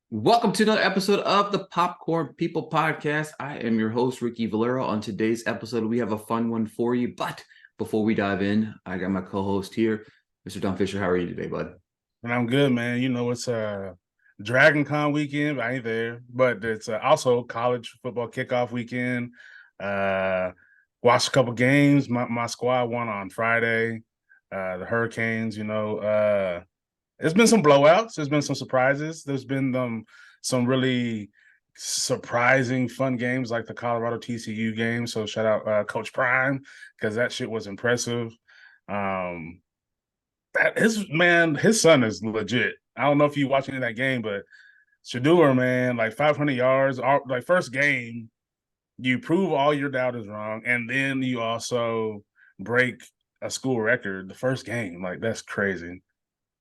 Welcome to another episode of the Popcorn People Podcast. I am your host, Ricky Valero. On today's episode, we have a fun one for you. But before we dive in, I got my co-host here, Mr. Don Fisher. How are you today, bud? And I'm good, man. You know, it's Dragon Con weekend. I ain't there, but it's also college football kickoff weekend. Uh, Watched a couple games. My squad won on Friday. The Hurricanes, there's been some blowouts. There's been some surprises. There's been some really surprising fun games like the Colorado TCU game. So shout out Coach Prime, because that shit was impressive. Um, his son is legit. I don't know if you watch any of that game, but Shador, man, like 500 yards, like first game, you prove all your doubters wrong, and then you also break a school record the first game. Like, that's crazy.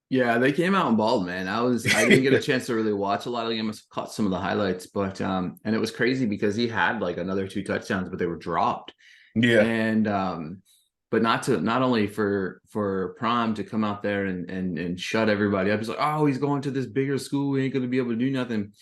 Yeah, they came out and balled, man. I didn't get a chance to really watch a lot of the game. I caught some of the highlights, but and it was crazy because he had like another 2 touchdowns, but they were dropped. Yeah. And but not only for Prime to come out there and shut everybody up. He's like, oh, he's going to this bigger school. He ain't going to be able to do nothing.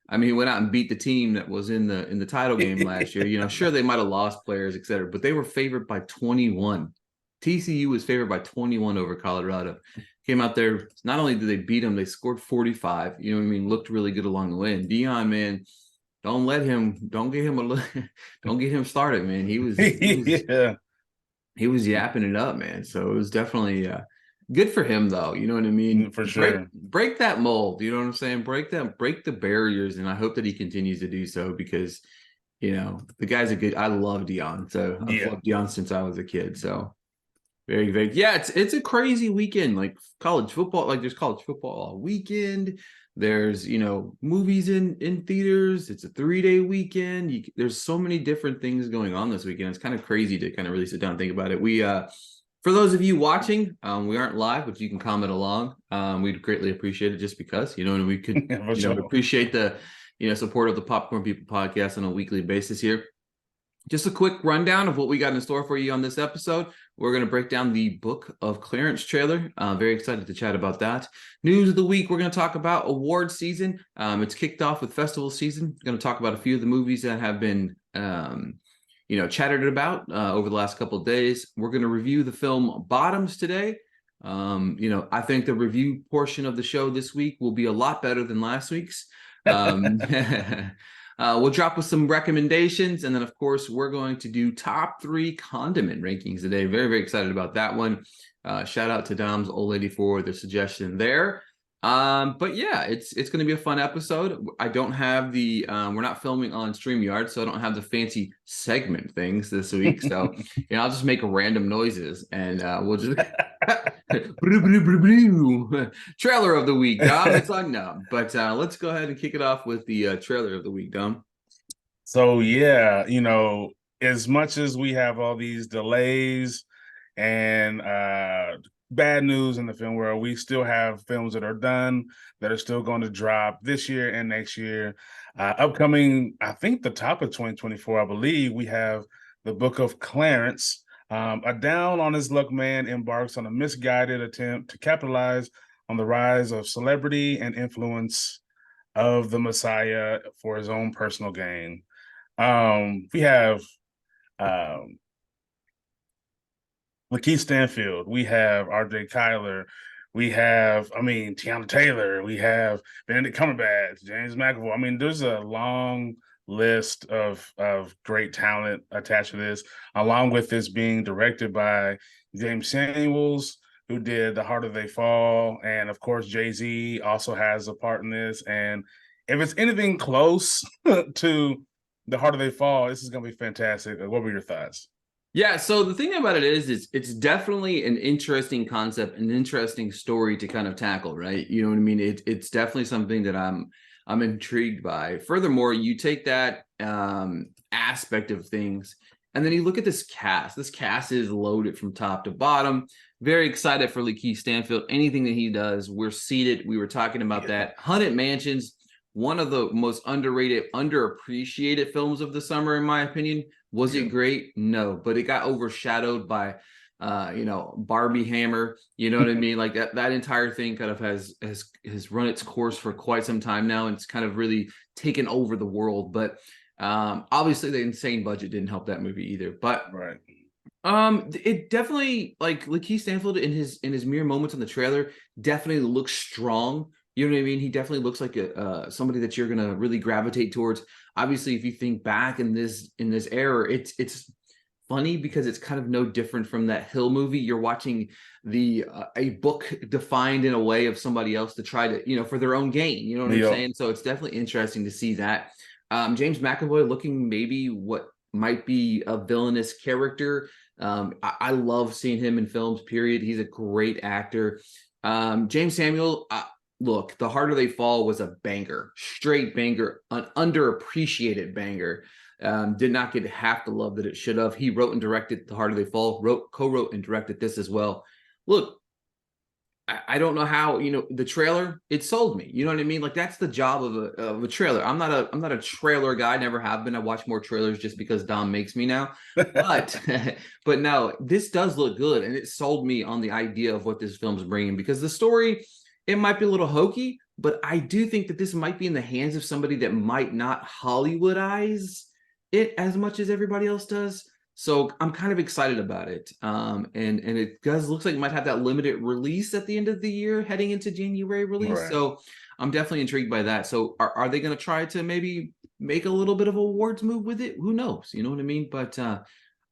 I mean, he went out and beat the team that was in the title game last year. You know, sure, they might have lost players, et cetera, but they were favored by 21. TCU was favored by 21 over Colorado. Came out there, not only did they beat them, they scored 45. You know what I mean? Looked really good along the way. And Dion, man, don't get him started, man. He was Yeah. he was yapping it up, man. So it was definitely good for him, though. You know what I mean? For sure. Break that mold. You know what I'm saying? Break the barriers, and I hope that he continues to do so because, you know, the guy's a good. I love Dion, so I've loved Dion since I was a kid. So very, very, yeah. It's a crazy weekend, like college football. Like there's college football all weekend. There's, you know, movies in theaters. It's a 3-day weekend. There's so many different things going on this weekend. It's kind of crazy to kind of really sit down and think about it. We, for those of you watching, we aren't live, but you can comment along. We'd greatly appreciate it just because, you know, and we could, appreciate the, support of the Popcorn People podcast on a weekly basis here. Just a quick rundown of what we got in store for you on this episode. We're going to break down the Book of Clarence trailer. Very excited to chat about that. News of the week, we're going to talk about award season. It's kicked off with festival season. We're going to talk about a few of the movies that have been, chatted about over the last couple of days. We're going to review the film Bottoms today. I think the review portion of the show this week will be a lot better than last week's. We'll drop with some recommendations, and then, of course, we're going to do top 3 condiment rankings today. Very, very excited about that one. Shout out to Dom's old lady for the suggestion there. But yeah, it's going to be a fun episode. I don't have we're not filming on StreamYard, so I don't have the fancy segment things this week. So, I'll just make random noises, and we'll just trailer of the week, Dom. It's on now, but let's go ahead and kick it off with the trailer of the week, Dom. So yeah, as much as we have all these delays and bad news in the film world, we still have films that are done that are still going to drop this year and next year. Upcoming, I think the top of 2024, I believe we have the Book of Clarence. A down on his luck man embarks on a misguided attempt to capitalize on the rise of celebrity and influence of the Messiah for his own personal gain. We have Lakeith Stanfield, we have RJ Kyler, we have, Tiana Taylor, we have Benedict Cumberbatch, James McAvoy. I mean, there's a long list of great talent attached to this, along with this being directed by James Samuels, who did The Harder They Fall, and of course Jay-Z also has a part in this. And if it's anything close to The Harder They Fall, this is going to be fantastic. What were your thoughts? Yeah, so the thing about it is it's definitely an interesting concept, an interesting story to kind of tackle, right? You know what I mean? It's definitely something that I'm intrigued by. Furthermore, you take that aspect of things, and then you look at this cast. This cast is loaded from top to bottom. Very excited for Lakeith Stanfield. Anything that he does, we're seated. We were talking about that. Haunted Mansions, one of the most underrated, underappreciated films of the summer, in my opinion. Was it great? No, but it got overshadowed by Barbie Hammer, you know what I mean? Like that entire thing kind of has run its course for quite some time now, and it's kind of really taken over the world. But obviously the insane budget didn't help that movie either. But Right. it definitely, like Lakeith Stanfield in his mere moments in the trailer definitely looks strong. You know what I mean? He definitely looks like a somebody that you're gonna really gravitate towards. Obviously, if you think back in this era, it's funny because it's kind of no different from that Hill movie. You're watching a book defined in a way of somebody else to try to, for their own gain. You know what I'm saying? So it's definitely interesting to see that. James McAvoy looking maybe what might be a villainous character. I love seeing him in films, period. He's a great actor. James Samuel, look, The Harder They Fall was a banger, straight banger, an underappreciated banger. Did not get half the love that it should have. He wrote and directed The Harder They Fall, co-wrote and directed this as well. Look, I don't know how, the trailer, it sold me. You know what I mean? Like that's the job of a trailer. I'm not a trailer guy, never have been. I watch more trailers just because Dom makes me now. But but no, this does look good, and it sold me on the idea of what this film's bringing, because the story, it might be a little hokey, but I do think that this might be in the hands of somebody that might not Hollywoodize it as much as everybody else does. So I'm kind of excited about it. And it does looks like it might have that limited release at the end of the year, heading into January release. Right. So I'm definitely intrigued by that. So are they going to try to maybe make a little bit of a awards move with it? Who knows? You know what I mean? But I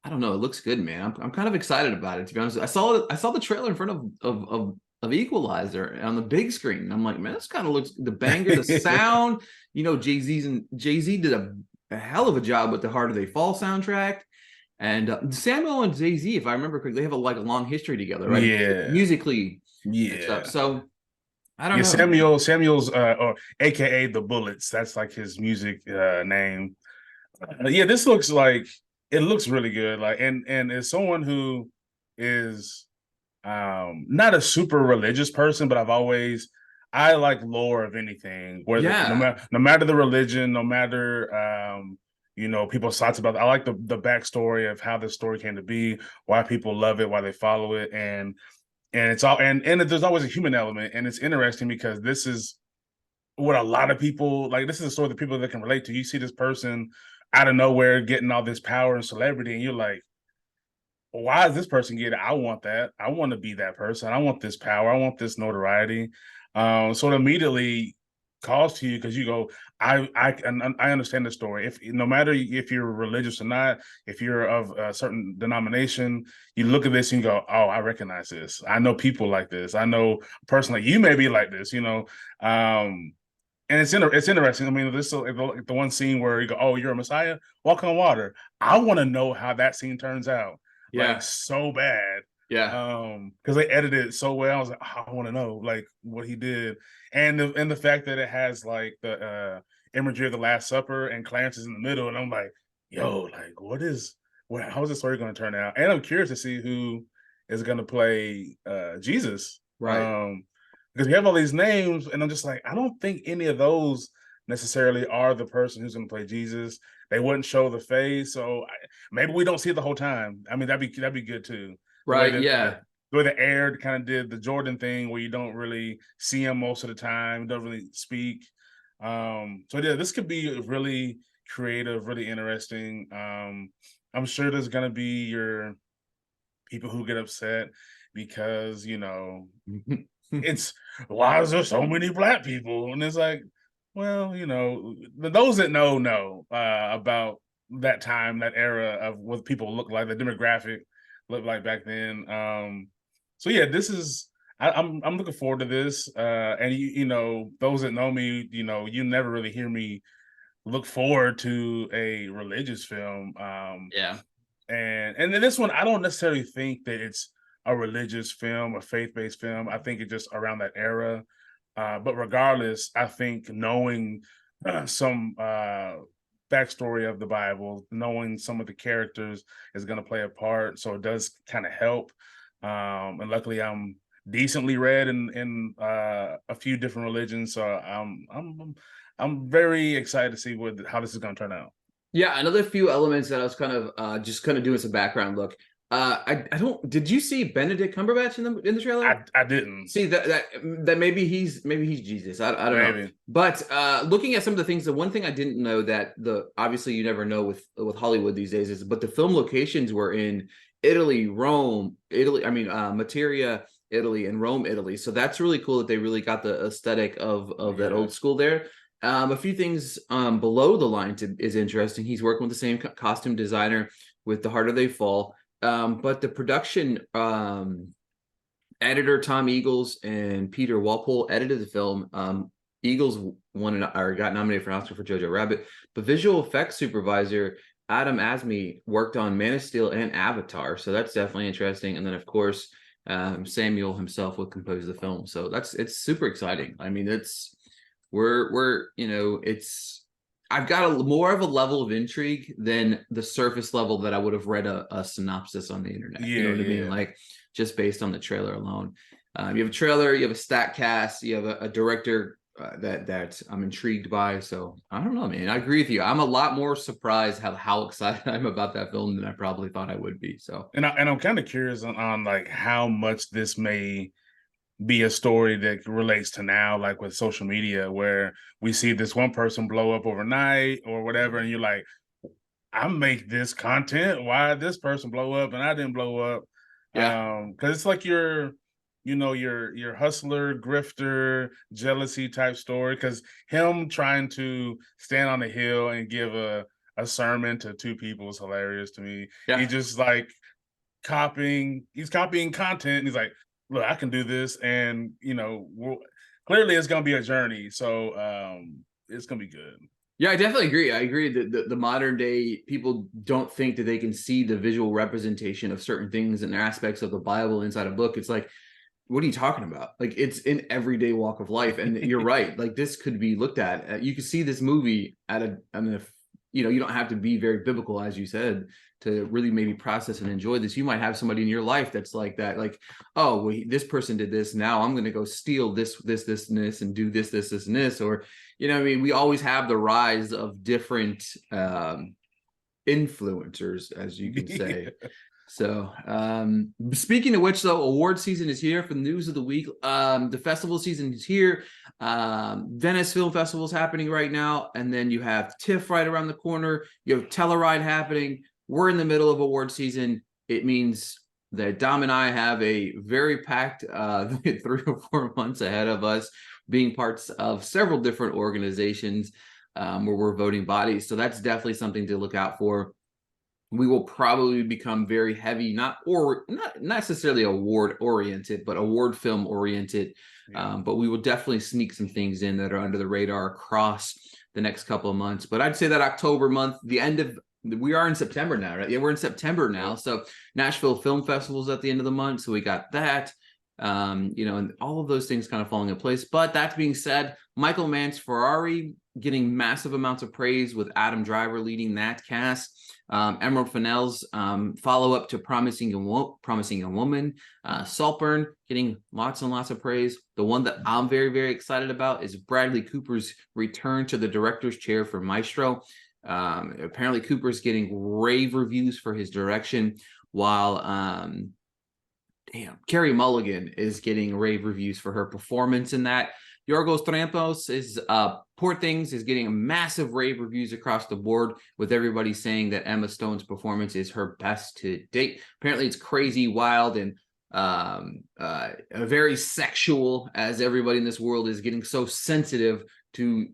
don't know. It looks good, man. I'm kind of excited about it, to be honest. I saw the trailer in front of Equalizer on the big screen. And I'm like, man, this kind of looks, the banger, the sound. Jay-Z did a hell of a job with the Harder They Fall soundtrack. And Samuel and Jay-Z, if I remember correctly, they have a long history together, right? Yeah. Musically and Yeah. stuff. So I don't know. know. Samuel's or AKA the Bullets. That's like his music name. Yeah, this looks like it looks really good. Like and as someone who is not a super religious person, but I like lore of anything, whether no matter the religion, no matter people's thoughts about it. I like the backstory of how the story came to be, why people love it, why they follow it, and it's all and there's always a human element, and it's interesting because this is what a lot of people like. This is a story that people that can relate to. You see this person out of nowhere getting all this power and celebrity, and you're like, why is this person getting it? I want that. I want to be that person. I want this power. I want this notoriety. So it immediately calls to you because you go, I understand the story. If no matter if you're religious or not, if you're of a certain denomination, you look at this and you go, oh, I recognize this. I know people like this. I know personally you may be like this, and it's interesting. I mean, this is the one scene where you go, "Oh, you're a Messiah. Walk on water." I want to know how that scene turns out. Like so bad. Because they edited it so well. I was like, oh, I want to know like what he did, and the fact that it has like the imagery of the Last Supper and Clarence is in the middle, and I'm like, yo, like how is this story going to turn out? And I'm curious to see who is going to play Jesus, Right. Because we have all these names, and I'm just like, I don't think any of those necessarily are the person who's going to play Jesus. They wouldn't show the face, so maybe we don't see it the whole time. I mean, that'd be good too. Right. The way the Air kind of did the Jordan thing, where you don't really see him most of the time, don't really speak. So yeah, this could be really creative, really interesting. I'm sure there's going to be your people who get upset because it's why is there so many black people, and it's like, well, those that know about that time, that era of what people look like, the demographic looked like back then. So yeah, this is I'm looking forward to this. And those that know me, you never really hear me look forward to a religious film. And then this one, I don't necessarily think that it's a religious film, a faith-based film. I think it's just around that era. But regardless, I think knowing some backstory of the Bible, knowing some of the characters is going to play a part. So it does kind of help. And luckily, I'm decently read in a few different religions. So I'm very excited to see how this is going to turn out. Yeah, another few elements that I was kind of just kind of doing some background look. I don't. Did you see Benedict Cumberbatch in the trailer? I didn't. See that maybe he's Jesus. I don't know. Maybe. But looking at some of the things, the one thing I didn't know that the obviously you never know with Hollywood these days is, but the film locations were in Italy, Rome, Italy. I mean, Materia, Italy, and Rome, Italy. So that's really cool that they really got the aesthetic of that old school there. A few things below the line is interesting. He's working with the same costume designer with The Harder They Fall. But the production editor Tom Eagles and Peter Walpole edited the film. Eagles won or got nominated for an Oscar for Jojo Rabbit, but visual effects supervisor Adam Asmi worked on Man of Steel and Avatar, so that's definitely interesting. And then of course Samuel himself will compose the film, so it's super exciting. I mean, we're it's I've got more of a level of intrigue than the surface level that I would have read a synopsis on the internet. Yeah, you know what I mean? Like just based on the trailer alone. You have a trailer, you have a stat cast, you have a director that I'm intrigued by. So I don't know, man. I agree with you. I'm a lot more surprised how excited I'm about that film than I probably thought I would be. So I'm kind of curious on like how much this may be a story that relates to now, like with social media, where we see this one person blow up overnight or whatever, and you're like, I make this content. Why did this person blow up and I didn't blow up? yeah. Because it's like your hustler, grifter, jealousy type story. Because him trying to stand on a hill and give a sermon to two people is hilarious to me. Yeah. He just like he's copying content, and he's like, look, I can do this, and clearly it's gonna be a journey, so it's gonna be good. Yeah, I definitely agree. I agree that the modern day people don't think that they can see the visual representation of certain things and aspects of the Bible inside a book. It's like, what are you talking about? Like, it's in everyday walk of life. And you're right. Like, this could be looked at. You could see this movie you don't have to be very biblical, as you said, to really maybe process and enjoy this. You might have somebody in your life that's like that, like, oh, well, this person did this. Now I'm going to go steal this, and this, and do this, and this. Or, I mean, we always have the rise of different influencers, as you can say. So speaking of which, though, award season is here for the news of the week. The festival season is here. Venice Film Festival is happening right now, and then you have TIFF right around the corner. You have Telluride happening. We're in the middle of award season. It means that Dom and I have a very packed 3 or 4 months ahead of us, being parts of several different organizations where we're voting bodies. So that's definitely something to look out for. We will probably become very heavy, not necessarily award oriented, but award film oriented. Yeah. But we will definitely sneak some things in that are under the radar across the next couple of months. But I'd say that October month, we are in September now, right? Yeah, we're in September now. So Nashville Film Festival is at the end of the month. So we got that, and all of those things kind of falling in place. But that being said, Michael Mann's Ferrari getting massive amounts of praise with Adam Driver leading that cast. Emerald Fennell's follow-up to Promising a Woman. Saltburn getting lots and lots of praise. The one that I'm very, very excited about is Bradley Cooper's return to the director's chair for Maestro. Apparently Cooper's getting rave reviews for his direction, while Carey Mulligan is getting rave reviews for her performance in that. Yorgos Lanthimos is Poor Things is getting massive rave reviews across the board, with everybody saying that Emma Stone's performance is her best to date. Apparently it's crazy, wild, and very sexual, as everybody in this world is getting so sensitive to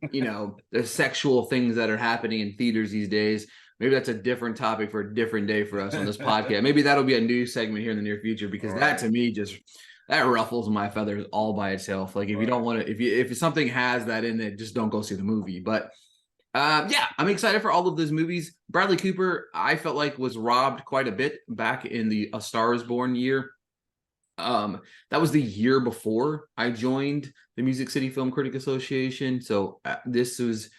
the sexual things that are happening in theaters these days. Maybe that's a different topic for a different day for us on this podcast. Maybe that'll be a new segment here in the near future, because that to me that ruffles my feathers all by itself. Like, if you don't want to, if something has that in it, just don't go see the movie. But yeah, I'm excited for all of those movies. Bradley Cooper, I felt like was robbed quite a bit back in the A Star Is Born year. That was the year before I joined the Music City Film Critic Association. So this was,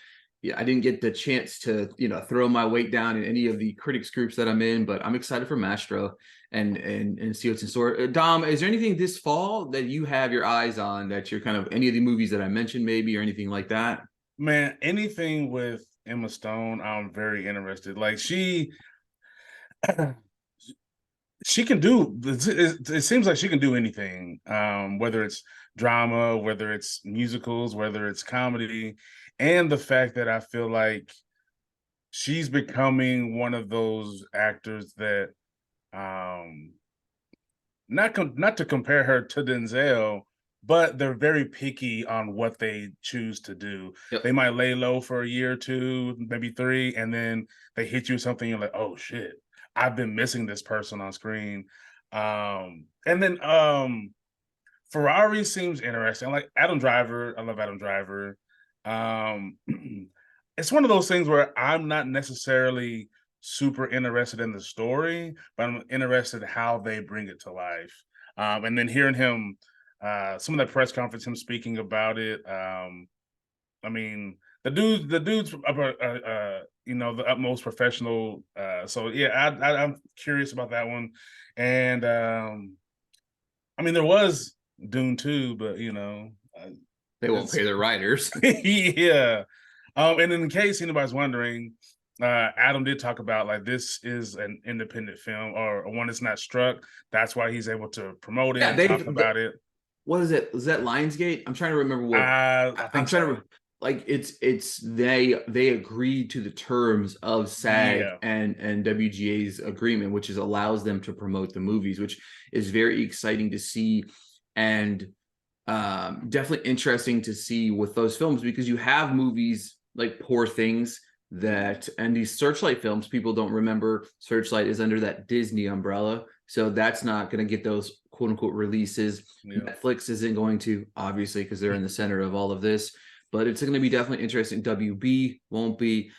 I didn't get the chance to, throw my weight down in any of the critics groups that I'm in, but I'm excited for Maestro and see what's in store. Dom, is there anything this fall that you have your eyes on, that you're kind of, any of the movies that I mentioned maybe, or anything like that? Man, anything with Emma Stone, I'm very interested. Like, she she can do it seems like she can do anything, whether it's drama, whether it's musicals, whether it's comedy, and the fact that I feel like she's becoming one of those actors that, um not to compare her to Denzel, but they're very picky on what they choose to do. Yep. They might lay low for a year or two, maybe three, and then they hit you with something. You're like, oh shit, I've been missing this person on screen. And then Ferrari seems interesting. Like Adam Driver, I love Adam Driver. Um, it's one of those things where I'm not necessarily super interested in the story, but I'm interested in how they bring it to life. And then hearing him, some of that press conference, him speaking about it. I mean, the dude's the utmost professional. So yeah, I'm curious about that one. And I mean, there was Dune 2, but They won't pay their writers. yeah. And in case anybody's wondering, Adam did talk about like this is an independent film or one that's not struck. That's why he's able to promote it Yeah, and talk about it. What is it? Is that Lionsgate? I'm trying to remember what I I'm think trying so. to like it's they agreed to the terms of SAG Yeah. and WGA's agreement, which is allows them to promote the movies, which is very exciting to see, and definitely interesting to see with those films, because you have movies like Poor Things that, and these Searchlight films, people don't remember Searchlight is under that Disney umbrella, so that's not going to get those quote unquote releases. Yeah. Netflix isn't going to, obviously, because they're in the center of all of this, but it's going to be definitely interesting. WB won't be.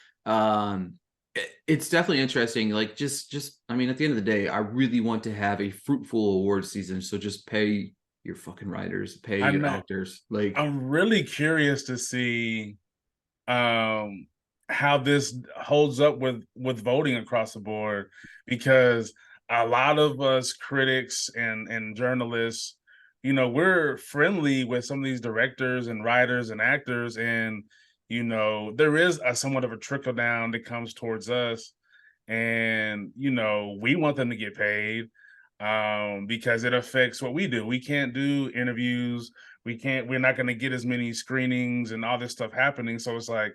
It's definitely interesting. Like just I mean, at the end of the day, I really want to have a fruitful award season. So just pay your fucking writers, pay I your know. actors. Like, I'm really curious to see um how this holds up with voting across the board, because a lot of us critics and journalists, we're friendly with some of these directors and writers and actors, and there is a somewhat of a trickle down that comes towards us, and we want them to get paid, because it affects what we do. We can't do interviews, we're not going to get as many screenings and all this stuff happening. So it's like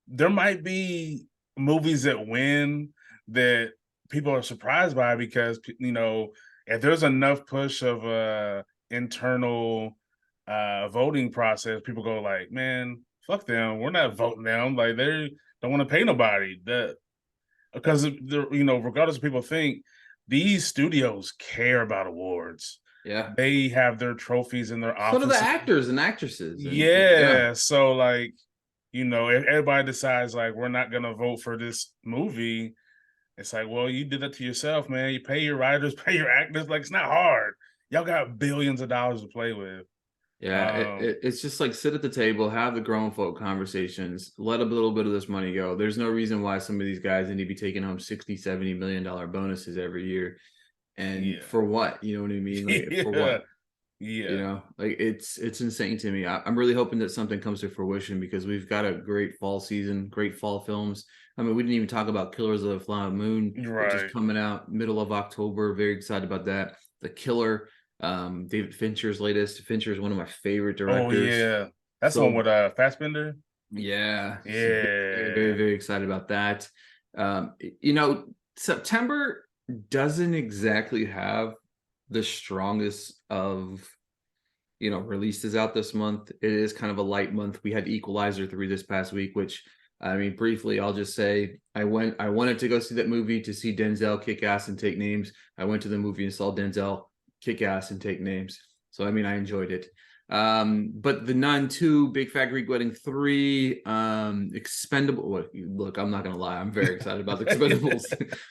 there might be movies that win that people are surprised by, because if there's enough push of a internal voting process, people go like, man, fuck them, we're not voting them, like they don't want to pay nobody, that because regardless of people think, these studios care about awards. yeah. They have their trophies in their So do the offices. actors and actresses, and yeah. Yeah, so like, if everybody decides like we're not gonna vote for this movie, it's like, well, you did that to yourself, man. You pay your writers, pay your actors. Like, it's not hard. Y'all got billions of dollars to play with. Yeah, it's just like sit at the table, have the grown folk conversations, let a little bit of this money go. There's no reason why some of these guys need to be taking home 60-70 million dollar bonuses every year. And Yeah. for what? You know what I mean? Like, for Yeah. what? Yeah. Like it's insane to me. I'm really hoping that something comes to fruition, because we've got a great fall season, great fall films. I mean, we didn't even talk about Killers of the Flower Moon, which is Right. coming out middle of October. Very excited about that. The Killer, David Fincher's latest. Fincher is one of my favorite Oh directors. yeah. That's the one So with Fassbender. yeah, so very, very, Yeah. very excited about that. You know, September doesn't exactly have the strongest of releases out this month. It is kind of a light month. We had Equalizer 3 this past week, which, I mean, briefly, I'll just say I wanted to go see that movie to see Denzel kick ass and take names. I went to the movie and saw Denzel kick ass and take names. So I mean, I enjoyed it. But The Nun 2, Big Fat Greek Wedding 3, Expendable. Look, I'm not gonna lie, I'm very excited about the Expendables.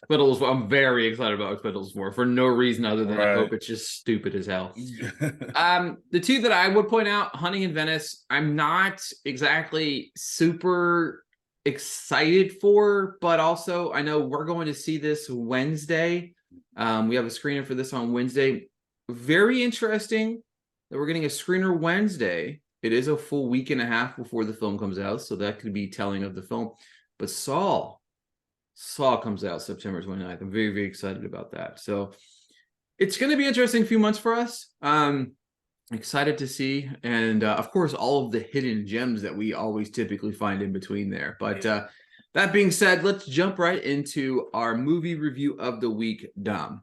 Expendables, I'm very excited about Expendables 4 for no reason other than I hope Right. it's just stupid as hell. The two that I would point out, Hunting in Venice, I'm not exactly super excited for, but also I know we're going to see this Wednesday. We have a screener for this on Wednesday. Very interesting that we're getting a screener Wednesday. It is a full week and a half before the film comes out, so that could be telling of the film. But Saw comes out September 29th. I'm very, very excited about that. So It's going to be an interesting few months for us. Excited to see, and of course, all of the hidden gems that we always typically find in between there. But that being said, let's jump right into our movie review of the week, Dom.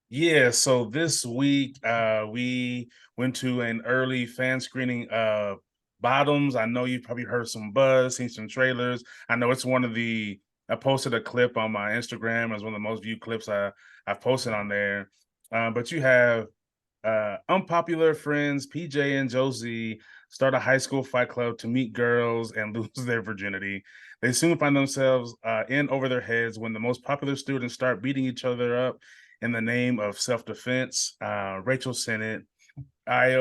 Yeah, so this week we went to an early fan screening of Bottoms. I know you've probably heard some buzz, seen some trailers. I know it's one of the I posted a clip on my Instagram as one of the most viewed clips I've posted on there. But you have unpopular friends PJ and Josie start a high school fight club to meet girls and lose their virginity. They soon find themselves in over their heads when the most popular students start beating each other up in the name of self-defense. Rachel Sennett, I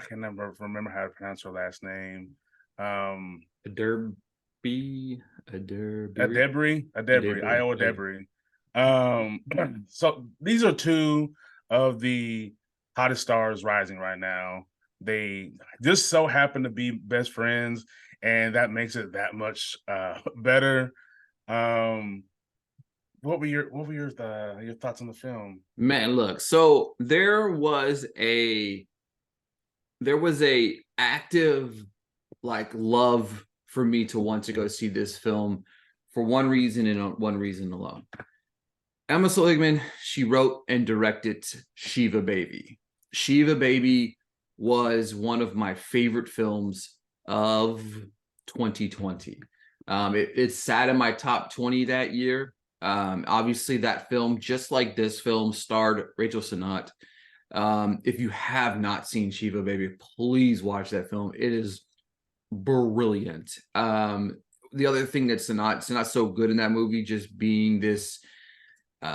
can never remember how to pronounce her last name. Derby, Adebri, Io Adebri. So these are two of the hottest stars rising right now. They just so happen to be best friends, and that makes it that much better. Um, what were your thoughts on the film? Man, look, so there was a active like love for me to want to go see this film for one reason and one reason alone. Emma Seligman, she wrote and directed Shiva Baby. Shiva Baby was one of my favorite films of 2020. It sat in my top 20 that year. Obviously, that film, just like this film, starred Rachel Sennott. If you have not seen Shiva Baby, please watch that film. It is brilliant. The other thing that's not so good in that movie, just being this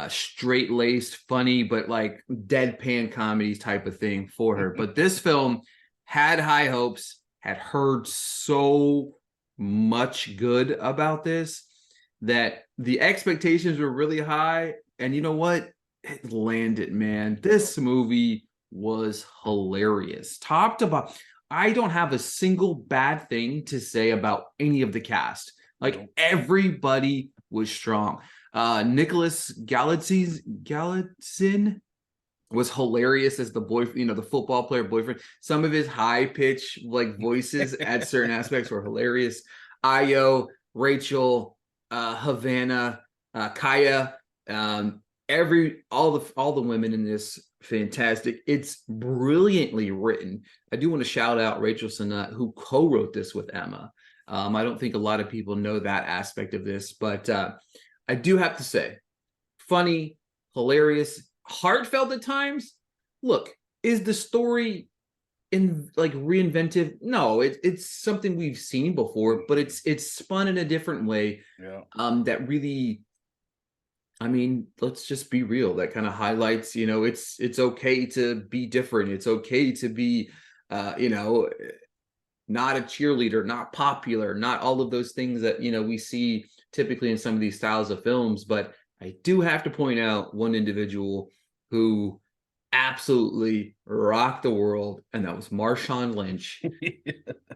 straight-laced, funny, but like deadpan comedy type of thing for her. But this film had high hopes, had heard so much good about this that the expectations were really high. And you know what? It landed, man. This movie was hilarious. Top to bottom. I don't have a single bad thing to say about any of the cast. Like everybody was strong. Nicholas Galitzin was hilarious as the boyfriend, the football player boyfriend. Some of his high pitch like voices at certain aspects were hilarious. Io, Rachel, Havana, Kaya, all the women in this fantastic. It's brilliantly written. I do want to shout out Rachel Sennott, who co-wrote this with Emma. I don't think a lot of people know that aspect of this, but I do have to say, funny, hilarious, heartfelt at times. Look, is the story in like reinventive? No, it's something we've seen before, but it's spun in a different way. Yeah. That really, I mean, let's just be real. That kind of highlights, it's okay to be different. It's okay to be, not a cheerleader, not popular, not all of those things that we see typically in some of these styles of films. But I do have to point out one individual who absolutely rocked the world, and that was Marshawn Lynch,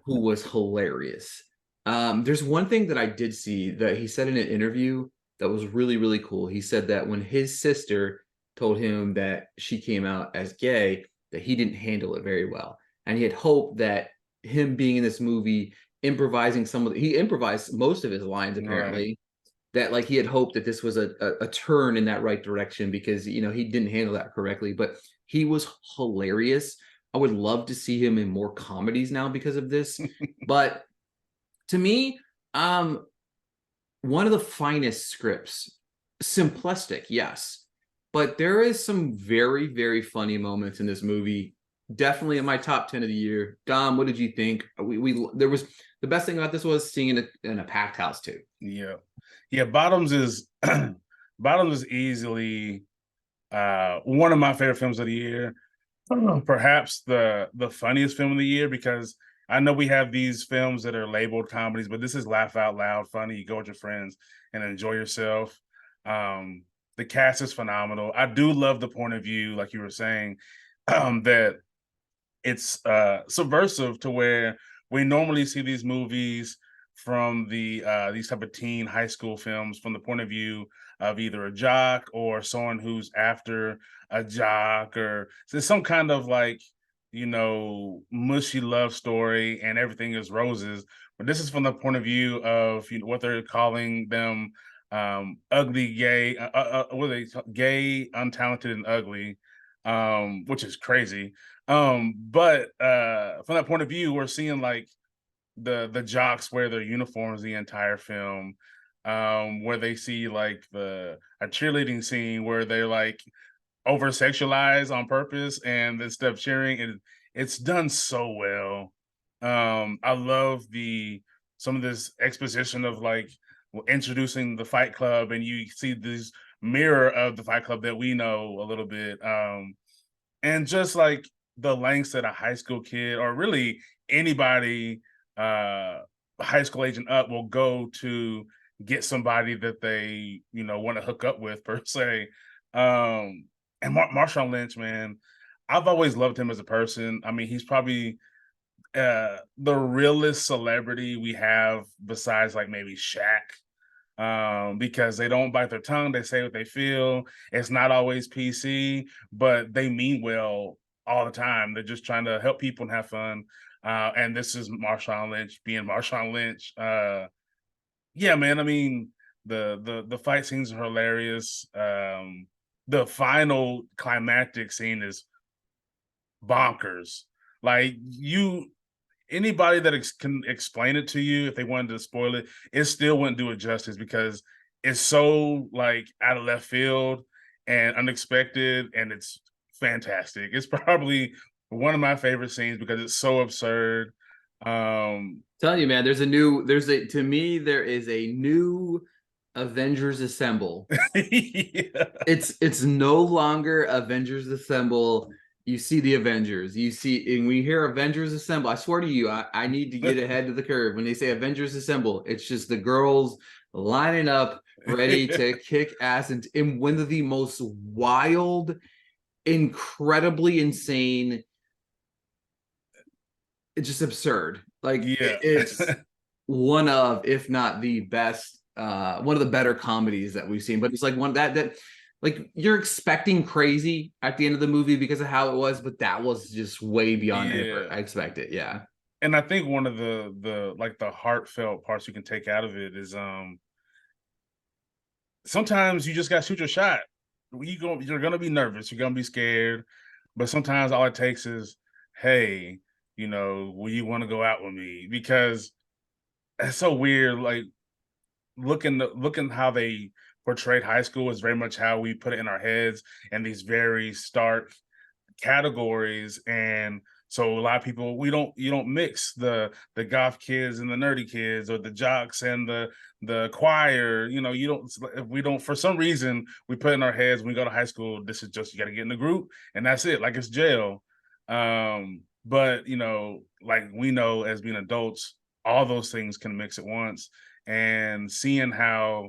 who was hilarious. There's one thing that I did see that he said in an interview that was really, really cool. He said that when his sister told him that she came out as gay, that he didn't handle it very well. And he had hoped that him being in this movie, improvising he improvised most of his lines apparently, right, that like he had hoped that this was a turn in that right direction because he didn't handle that correctly. But he was hilarious. I would love to see him in more comedies now because of this. But to me, one of the finest scripts. Simplistic, yes, but there is some very, very funny moments in this movie. Definitely in my top 10 of the year. Dom, what did you think? There was the best thing about this was seeing it in a packed house too. Yeah. Bottoms is Bottoms is easily one of my favorite films of the year. Perhaps the funniest film of the year, because I know we have these films that are labeled comedies, but this is laugh out loud funny. You go with your friends and enjoy yourself. The cast is phenomenal. I do love the point of view, like you were saying, that it's subversive to where we normally see these movies from the these type of teen high school films from the point of view of either a jock or someone who's after a jock, or so some kind of like, mushy love story and everything is roses. But this is from the point of view of, what they're calling them, ugly gay, what are they gay, untalented and ugly, which is crazy. But from that point of view, we're seeing like the jocks wear their uniforms the entire film, where they see like a cheerleading scene where they're like over sexualized on purpose, and instead of cheering, and it's done so well. I love the some of this exposition of like introducing the Fight Club, and you see this mirror of the Fight Club that we know a little bit. And just like the lengths that a high school kid, or really anybody, uh high school age and up, will go to get somebody that they want to hook up with, per se. And Marshawn Lynch, man, I've always loved him as a person. I mean, he's probably the realest celebrity we have besides like maybe Shaq, because they don't bite their tongue. They say what they feel. It's not always PC, but they mean well all the time. They're just trying to help people and have fun. And this is Marshawn Lynch being Marshawn Lynch. Yeah, man. I mean, the fight scenes are hilarious. The final climactic scene is bonkers. Like, anybody that can explain it to you, if they wanted to spoil it, it still wouldn't do it justice, because it's so like out of left field and unexpected, and it's fantastic. It's probably one of my favorite scenes because it's so absurd. Telling you, man, to me, there is a new Avengers Assemble. Yeah. It's no longer Avengers Assemble. You see the Avengers. You see, and when you hear Avengers Assemble, I swear to you, I need to get ahead of the curve. When they say Avengers Assemble, it's just the girls lining up, ready to kick ass and one of the most wild, incredibly insane, it's just absurd. Like, Yeah. it's one of, if not the best, one of the better comedies that we've seen. But it's like one that like, you're expecting crazy at the end of the movie because of how it was, but that was just way beyond ever I expected. Yeah. And I think one of the like the heartfelt parts you can take out of it is sometimes you just gotta shoot your shot. You're gonna be nervous, you're gonna be scared, but sometimes all it takes is, hey, will you want to go out with me? Because it's so weird. Like, looking how they portrayed high school is very much how we put it in our heads, and these very stark categories. And so a lot of people, you don't mix the goth kids and the nerdy kids, or the jocks and the choir. You don't, we don't, for some reason we put in our heads when we go to high school, this is just, you got to get in the group and that's it, like it's jail. But like, we know as being adults, all those things can mix at once, and seeing how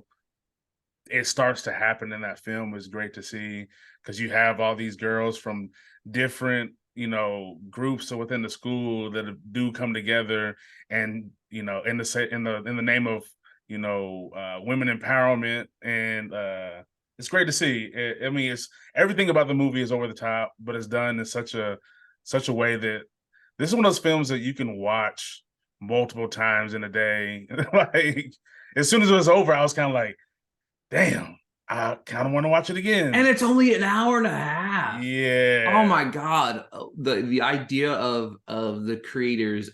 it starts to happen in that film is great to see, because you have all these girls from different groups within the school that do come together, and in the name of women empowerment. And it's great to see. I mean, it's everything about the movie is over the top, but it's done in such a way that this is one of those films that you can watch multiple times in a day. Like, as soon as it was over, I was kind of like, damn, I kind of want to watch it again. And it's only an hour and a half. Yeah. Oh my God. The idea of the creators,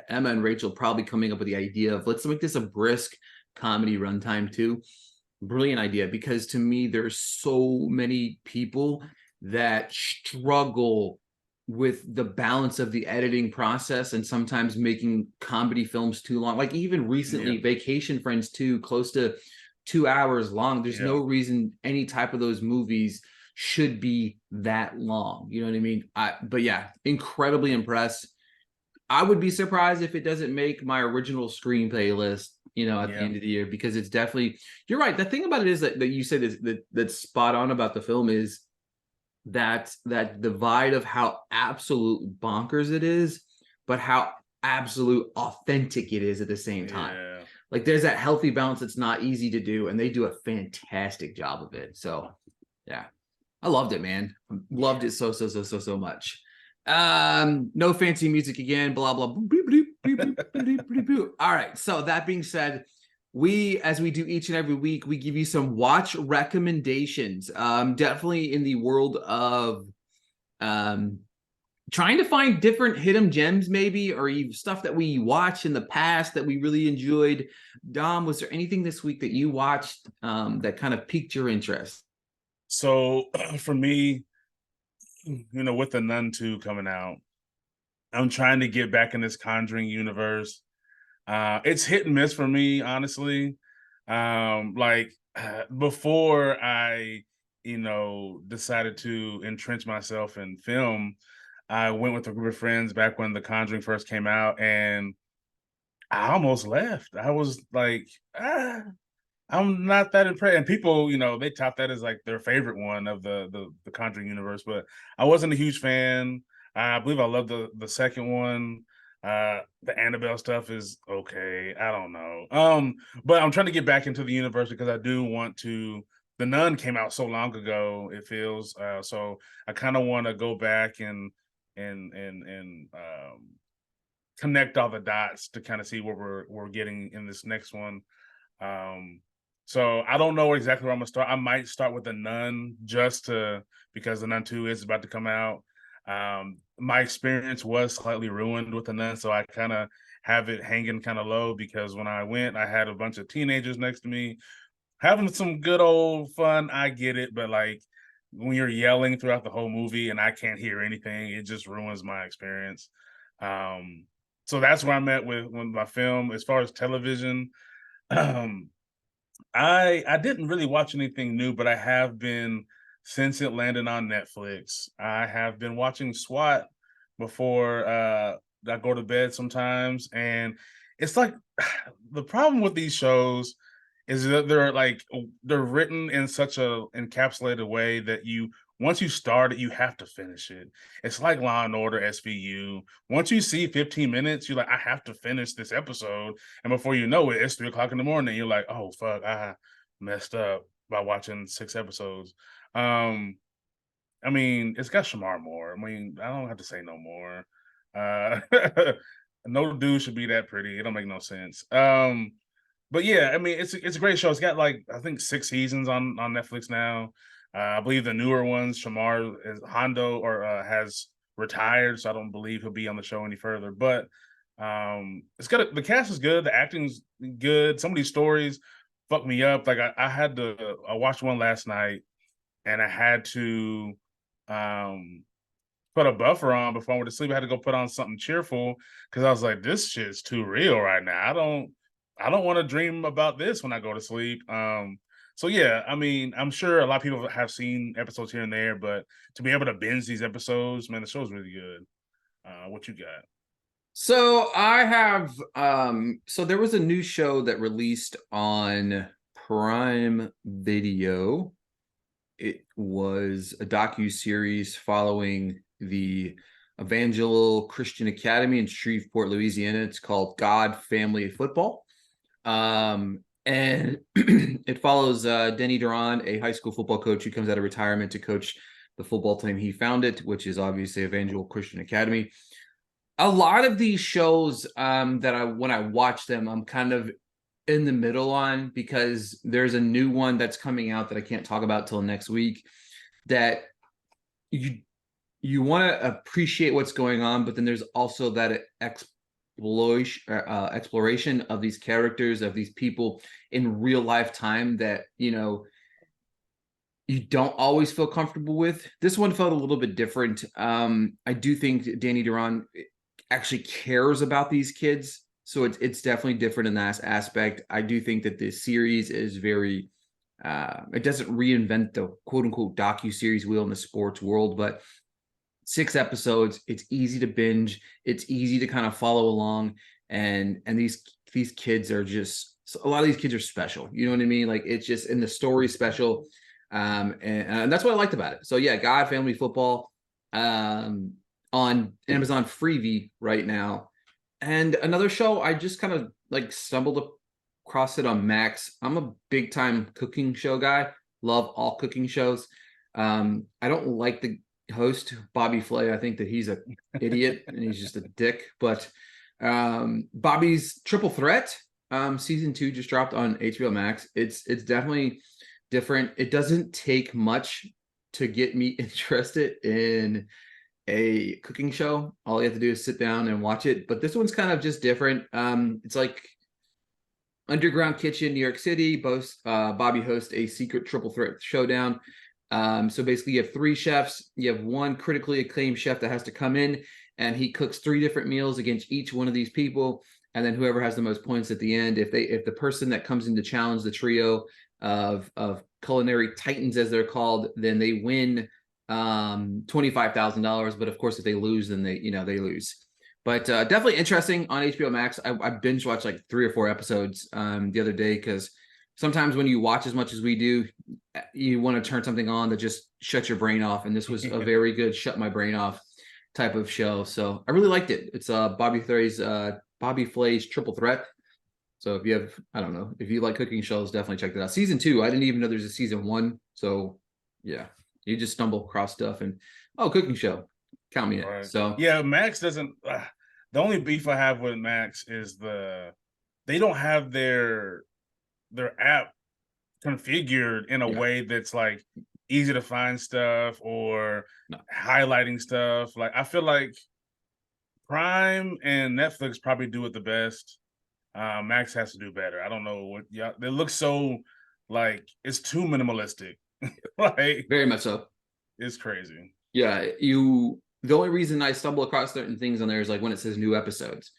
Emma and Rachel, probably coming up with the idea of, let's make this a brisk comedy runtime too. Brilliant idea, because to me, there's so many people that struggle with the balance of the editing process, and sometimes making comedy films too long. Like, even recently, Vacation Friends 2, close to 2 hours long. There's no reason any type of those movies should be that long. You know what I mean? But yeah, incredibly impressed. I would be surprised if it doesn't make my original screenplay list, at the end of the year, because it's definitely, you're right. The thing about it is that you said is that's spot on about the film, is that divide of how absolute bonkers it is, but how absolute authentic it is at the same time. like there's that healthy balance that's not easy to do, and they do a fantastic job of it. So yeah, I loved it, man. Loved it so much. No fancy music again, blah blah. All right, so that being said, we, as we do each and every week, we give you some watch recommendations. Definitely in the world of trying to find different hidden gems, maybe, or stuff that we watched in the past that we really enjoyed. Dom, was there anything this week that you watched that kind of piqued your interest? So for me, with the Nun 2 coming out, I'm trying to get back in this Conjuring universe. It's hit and miss for me, honestly. Like before I, decided to entrench myself in film, I went with a group of friends back when The Conjuring first came out, and I almost left. I was like, I'm not that impressed. And people, they top that as like their favorite one of the Conjuring universe, but I wasn't a huge fan. I believe I love the second one. The Annabelle stuff is okay. I don't know. But I'm trying to get back into the universe because I do want to. The Nun came out so long ago, it feels. So I kind of want to go back and connect all the dots to kind of see what we're getting in this next one. Um, so I don't know exactly where I'm gonna start. I might start with the Nun because the Nun 2 is about to come out. My experience was slightly ruined with the Nun, so I kind of have it hanging kind of low because when I went, I had a bunch of teenagers next to me having some good old fun. I get it, but like when you're yelling throughout the whole movie and I can't hear anything, it just ruins my experience. Um, so that's where I'm at with my film. As far as television, um, I didn't really watch anything new, but I have been since it landed on Netflix. I have been watching SWAT before I go to bed sometimes, and it's like the problem with these shows is that they're written in such a encapsulated way that you once you start it, you have to finish it. It's like Law and Order SVU. Once you see 15 minutes, you're like, I have to finish this episode. And before you know it, it's 3 o'clock in the morning. You're like, oh fuck, I messed up by watching 6 episodes. Um, I mean, it's got Shamar Moore. I mean, I don't have to say no more. Uh, no dude should be that pretty. It don't make no sense. But yeah, I mean, it's a great show. It's got like I think 6 seasons on Netflix now. I believe the newer ones, Shamar is Hondo or has retired, so I don't believe he'll be on the show any further. But the cast is good, the acting's good. Some of these stories fuck me up. Like I watched one last night and I had to um put a buffer on before I went to sleep. I had to go put on something cheerful because I was like, this shit's too real right now. I don't want to dream about this when I go to sleep. So yeah, I mean, I'm sure a lot of people have seen episodes here and there, but to be able to binge these episodes, man, the show's really good. What you got? So I have so there was a new show that released on Prime Video. It was a docu-series following the Evangel Christian Academy in Shreveport, Louisiana. It's called God Family Football. And it follows Denny Duran, a high school football coach who comes out of retirement to coach the football team he founded, which is obviously Evangel Christian Academy. A lot of these shows that when I watch them, I'm kind of in the middle on because there's a new one that's coming out that I can't talk about till next week that you want to appreciate what's going on, but then there's also that exploration of these characters, of these people in real life time that you don't always feel comfortable with. This one felt a little bit different. I do think Danny Duran actually cares about these kids, so it's definitely different in that aspect. I do think that this series is very it doesn't reinvent the quote unquote docu-series wheel in the sports world, but 6 episodes, it's easy to binge, it's easy to kind of follow along, and these kids are just, a lot of these kids are special, you know what I mean? Like it's just in the story special. And that's what I liked about it. So yeah, God Family Football on Amazon Freevee right now. And another show I just kind of like stumbled across it on Max. I'm a big time cooking show guy. Love all cooking shows. I don't like the host Bobby Flay. I think that he's a idiot and he's just a dick. But Bobby's Triple Threat season 2 just dropped on HBO Max. It's definitely different. It doesn't take much to get me interested in a cooking show. All you have to do is sit down and watch it. But this one's kind of just different. It's like underground kitchen, New York City. Bobby hosts a secret triple threat showdown. So basically, you have 3 chefs. You have one critically acclaimed chef that has to come in, and he cooks 3 different meals against each one of these people. And then whoever has the most points at the end, if the person that comes in to challenge the trio of culinary titans, as they're called, then they win $25,000. But of course, if they lose, then they lose. But definitely interesting on HBO Max. I binge watched like 3 or 4 episodes the other day, because sometimes when you watch as much as we do, you want to turn something on that just shuts your brain off. And this was a very good shut my brain off type of show. So I really liked it. It's Bobby Flay's Triple Threat. So if you have, I don't know, if you like cooking shows, definitely check that out. Season 2, I didn't even know there's a season 1. So yeah, you just stumble across stuff and, cooking show, count me in. Right. So yeah, Max doesn't. The only beef I have with Max is they don't have their app configured in a way that's like easy to find stuff or highlighting stuff. Like I feel like Prime and Netflix probably do it the best. Max has to do better. I don't know what. Yeah, it looks so like it's too minimalistic. Like very much so. It's crazy. Yeah, the only reason I stumble across certain things on there is like when it says new episodes.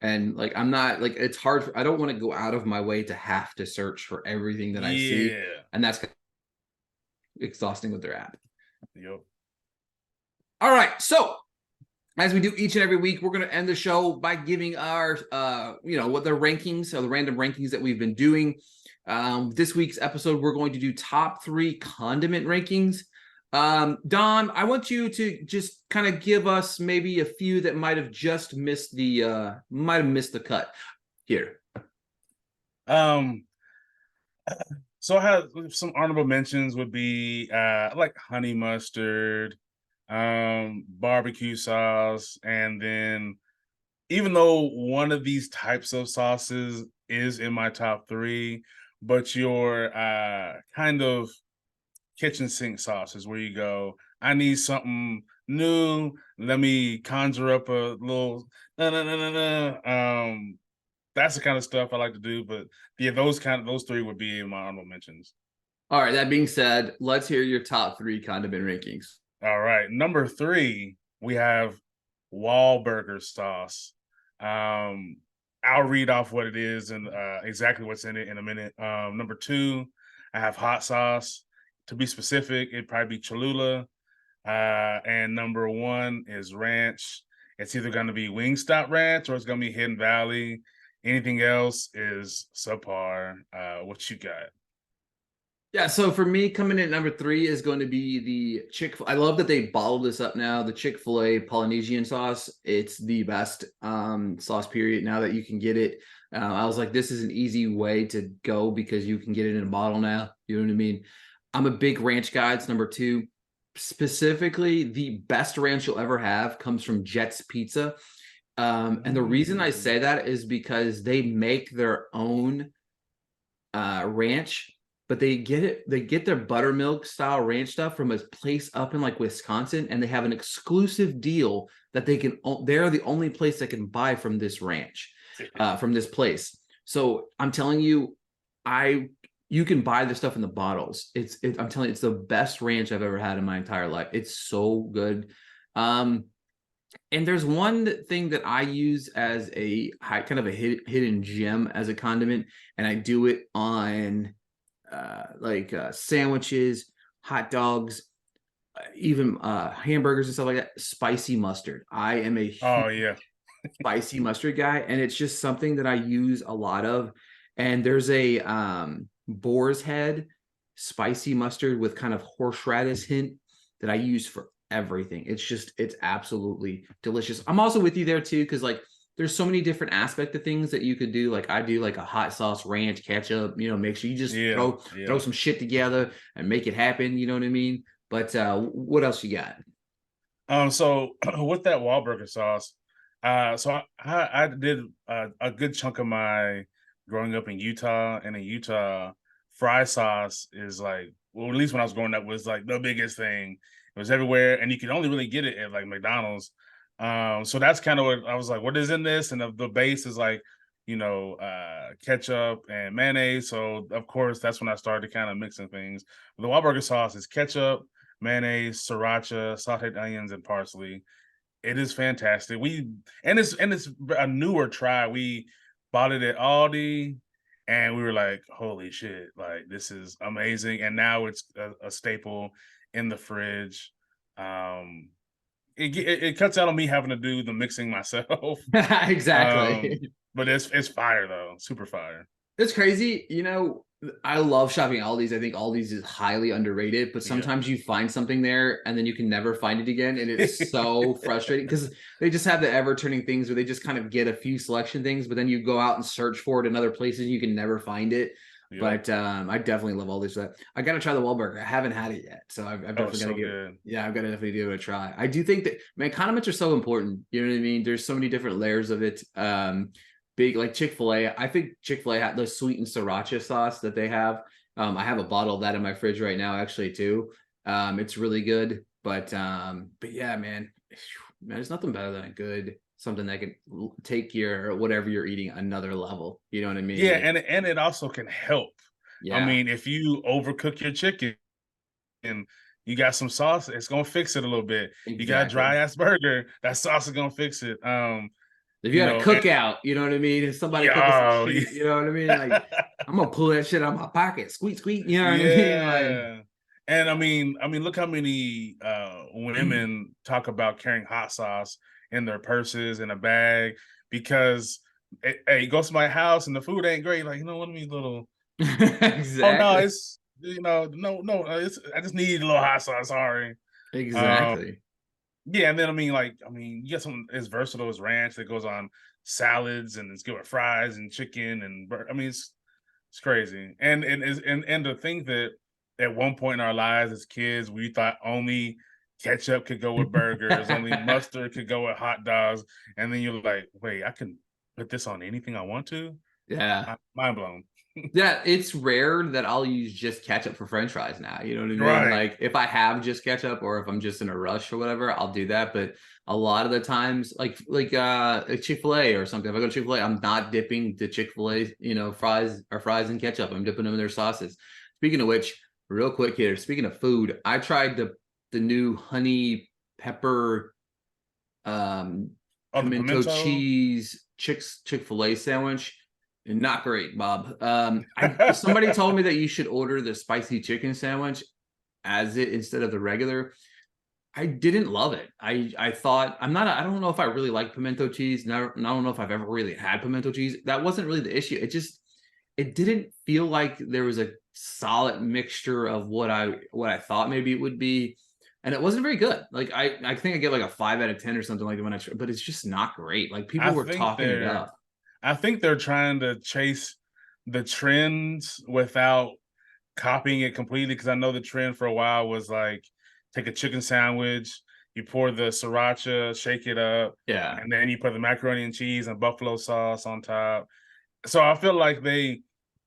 And like I'm not like, it's hard I don't want to go out of my way to have to search for everything that I see. And that's exhausting with their app. Yep. All right. So as we do each and every week, we're going to end the show by giving our what the rankings, or the random rankings that we've been doing. This week's episode, we're going to do top 3 condiment rankings. Don, I want you to just kind of give us maybe a few that might have just missed the cut here. So I have some honorable mentions would be like honey mustard, barbecue sauce, and then even though one of these types of sauces is in my top 3, but your kind of kitchen sink sauces where you go, I need something new. Let me conjure up a little that's the kind of stuff I like to do. But yeah, those 3 would be in my honorable mentions. All right. That being said, let's hear your top 3 condiment rankings. All right. Number 3, we have Wahlburger sauce. I'll read off what it is and exactly what's in it in a minute. Number 2, I have hot sauce. To be specific, it'd probably be Cholula. And number 1 is ranch. It's either going to be Wingstop ranch or it's going to be Hidden Valley. Anything else is subpar. What you got? Yeah, so for me, coming in at number 3 is going to be the Chick-fil-A. I love that they bottled this up now. The Chick-fil-A Polynesian sauce. It's the best sauce, period, now that you can get it. I was like, this is an easy way to go because you can get it in a bottle now. You know what I mean? I'm a big ranch guy. It's number 2. Specifically, the best ranch you'll ever have comes from Jet's Pizza. And the reason I say that is because they make their own ranch, but they get their buttermilk style ranch stuff from a place up in like Wisconsin, and they have an exclusive deal that they're the only place that can buy from this ranch, from this place. So I'm telling you, you can buy the stuff in the bottles. I'm telling you, it's the best ranch I've ever had in my entire life. It's so good. And there's one thing that I use as a kind of a hidden gem as a condiment, and I do it on sandwiches, hot dogs, even hamburgers and stuff like that. Spicy mustard. I am a huge spicy mustard guy, and it's just something that I use a lot of. And there's a boar's head spicy mustard with kind of horseradish hint that I use for everything. It's absolutely delicious. I'm also with you there too, because like there's so many different aspects of things that you could do. Like I do like a hot sauce, ranch, ketchup, make sure you just Yeah, throw yeah. some shit together and make it happen. You know what I mean? But what else you got? So with that Wahlburger sauce, I did a good chunk of my growing up in Utah, and in Utah, fry sauce is like, well, at least when I was growing up, was like the biggest thing. It was everywhere, and you could only really get it at like McDonald's. So that's kind of what I was like, what is in this? And the base is like, ketchup and mayonnaise. So of course, that's when I started kind of mixing things. The Wahlburger sauce is ketchup, mayonnaise, sriracha, sauteed onions, and parsley. It is fantastic. It's a newer try. We bought it at Aldi, and we were like, "Holy shit! Like this is amazing!" And now it's a staple in the fridge. Um, it cuts out on me having to do the mixing myself. Exactly. But it's fire though, super fire. It's crazy. I love shopping at Aldi's. I think Aldi's is highly underrated, but Yeah. sometimes you find something there and then you can never find it again. And it's so frustrating because they just have the ever turning things where they just kind of get a few selection things, but then you go out and search for it in other places, you can never find it. Yep. But I definitely love Aldi's. I got to try the Wahlburger. I haven't had it yet. So I've definitely got to give it. Yeah, I've got to definitely give it a try. I do think that, man, condiments are so important. You know what I mean? There's so many different layers of it. Big like Chick-fil-A. I think Chick-fil-A had the sweet and sriracha sauce that they have. I have a bottle of that in my fridge right now, actually, too. It's really good. But yeah, man, there's nothing better than a good something that can take your whatever you're eating another level. You know what I mean? Yeah, and it also can help. I Yeah, mean, if you overcook your chicken and you got some sauce, it's gonna fix it a little bit. You got a exactly. dry ass burger, that sauce is gonna fix it. If you had a cookout, you know what I mean? If somebody cooking some Oh, shit, you know what I mean? Like, I'm gonna pull that shit out of my pocket, squeak, squeak. You know what I mean? Like, yeah. And I mean, look how many women talk about carrying hot sauce in their purses in a bag because hey, go to my house and the food ain't great. Like, let me little. Oh no, exactly, it's no, I just need a little hot sauce. Sorry. Um, exactly. yeah, and then you get something as versatile as ranch that goes on salads and it's good with fries and chicken and it's crazy. And to think that at one point in our lives as kids, we thought only ketchup could go with burgers, only mustard could go with hot dogs, and then you're like, wait, I can put this on anything I want to. Yeah. Mind blown. Yeah, it's rare that I'll use just ketchup for French fries now. You know what I mean? Right. Like if I have just ketchup or if I'm just in a rush or whatever, I'll do that. But a lot of the times, like Chick-fil-A or something, if I go to Chick-fil-A, I'm not dipping the Chick-fil-A, fries in ketchup. I'm dipping them in their sauces. Speaking of which, real quick here, speaking of food, I tried the new honey pepper Oh, the pimento pimento. cheese Chick-fil-A sandwich. Not great, Bob. Somebody told me that you should order the spicy chicken sandwich as it instead of the regular. I didn't love it. I thought I don't know if I really like pimento cheese. I don't know if I've ever really had pimento cheese. That wasn't really the issue. It didn't feel like there was a solid mixture of what I thought maybe it would be. And it wasn't very good. Like I think I get like a 5 out of 10 or something like that when but it's just not great. Like people I were think talking it they're up. I think they're trying to chase the trends without copying it completely. Because I know the trend for a while was like take a chicken sandwich, you pour the sriracha, shake it up, Yeah. and then you put the macaroni and cheese and buffalo sauce on top. So I feel like they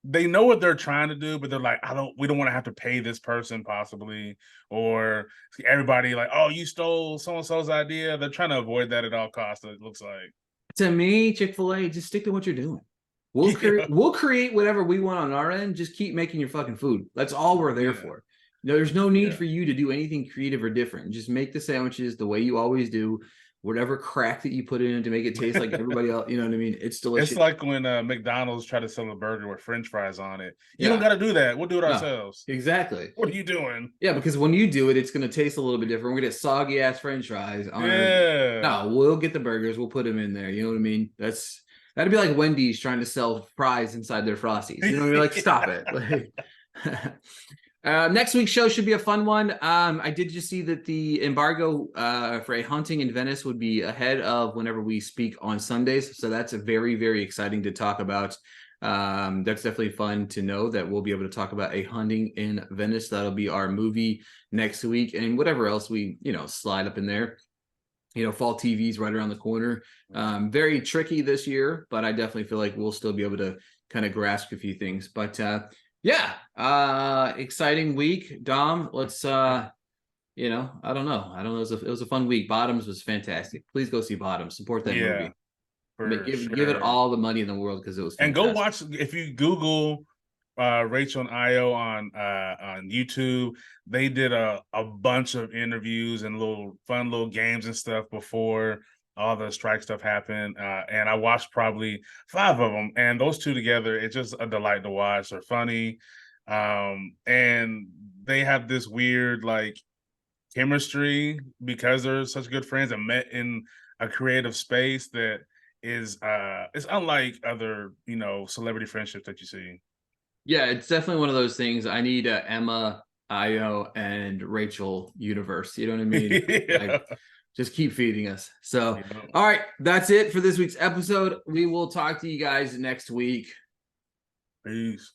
know what they're trying to do, but they're like, we don't want to have to pay this person possibly, or everybody like, oh, you stole so and so's idea. They're trying to avoid that at all costs. It looks like. To me, Chick-fil-A, just stick to what you're doing. Yeah, We'll create whatever we want on our end. Just keep making your fucking food. That's all we're there yeah, for. There's no need yeah. for you to do anything creative or different. Just make the sandwiches the way you always do. Whatever crack that you put in to make it taste like everybody else, you know what I mean? It's It's delicious. like when McDonald's try to sell a burger with French fries on it. You don't Yeah. got to do that. We'll do it No. ourselves. Exactly. What are you doing? Yeah, because when you do it, it's going to taste a little bit different. We're going to get soggy ass French fries on our. Yeah. No, we'll get the burgers. We'll put them in there. You know what I mean? That'd be like Wendy's trying to sell fries inside their frosties. You know, you're like, stop it. Like, Next week's show should be a fun one. I did just see that the embargo for a hunting in Venice would be ahead of whenever we speak on Sundays. So that's a very, very exciting to talk about. That's definitely fun to know that we'll be able to talk about a hunting in Venice. That'll be our movie next week, and whatever else we, slide up in there. Fall TV's right around the corner. Very tricky this year, but I definitely feel like we'll still be able to kind of grasp a few things. But yeah, exciting week, Dom. Let's I don't know. It was a fun week. Bottoms was fantastic. Please go see Bottoms. Support that Yeah, movie. for Give it sure. all the money in the world because it was And go fantastic. watch if you Google Rachel and Io on YouTube. They did a bunch of interviews and little fun little games and stuff before all the strike stuff happened. And I watched probably 5 of them, and those two together, it's just a delight to watch. They're funny, and they have this weird like chemistry because they're such good friends and met in a creative space that is it's unlike other celebrity friendships that you see. Yeah, it's definitely one of those things. I need a Emma, Io, and Rachel universe. You know what I mean? Yeah. Like, just keep feeding us. So, Yeah. all right, that's it for this week's episode. We will talk to you guys next week. Peace.